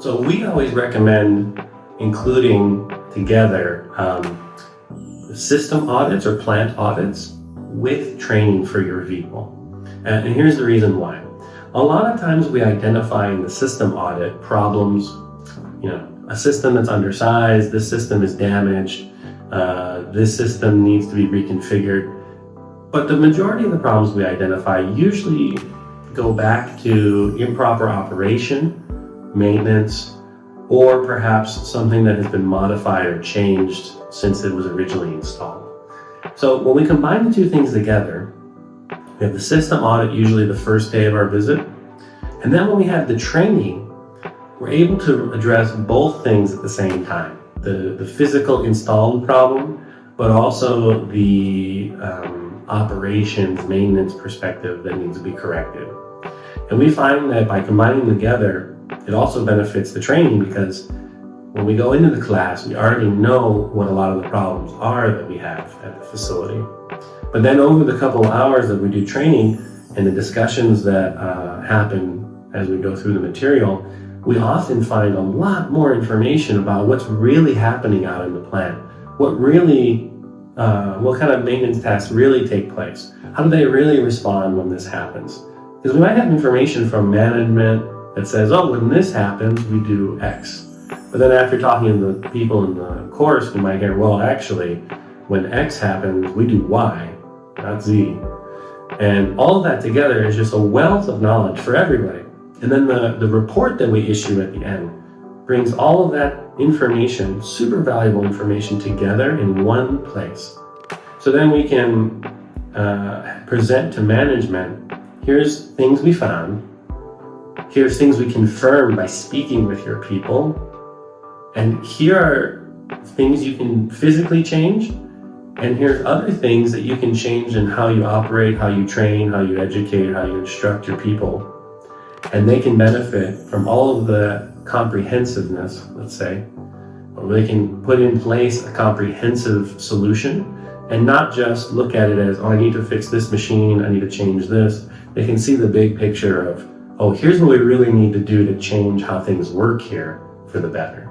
So we always recommend including together system audits or plant audits with training for your people. And here's the reason why. A lot of times we identify in the system audit problems, a system that's undersized, this system is damaged, this system needs to be reconfigured. But the majority of the problems we identify usually go back to improper operation, maintenance, or perhaps something that has been modified or changed since it was originally installed. So when we combine the two things together, we have the system audit usually the first day of our visit, and then when we have the training, we're able to address both things at the same time. The physical installed problem, but also the operations, maintenance perspective that needs to be corrected. And we find that by combining them together, it also benefits the training because when we go into the class, we already know what a lot of the problems are that we have at the facility. But then over the couple of hours that we do training and the discussions that happen as we go through the material, we often find a lot more information about what's really happening out in the plant. What kind of maintenance tasks really take place? How do they really respond when this happens? Because we might have information from management that says, oh, when this happens, we do X. But then after talking to the people in the course, we might hear, well, actually, when X happens, we do Y, not Z. And all of that together is just a wealth of knowledge for everybody. And then the report that we issue at the end brings all of that information, super valuable information, together in one place. So then we can present to management, here's things we found, here's things we confirmed by speaking with your people, and here are things you can physically change, and here's other things that you can change in how you operate, how you train, how you educate, how you instruct your people. And they can benefit from all of the comprehensiveness, let's say, or they can put in place a comprehensive solution and not just look at it as, oh, I need to fix this machine, I need to change this. They can see the big picture of, oh, here's what we really need to do to change how things work here for the better.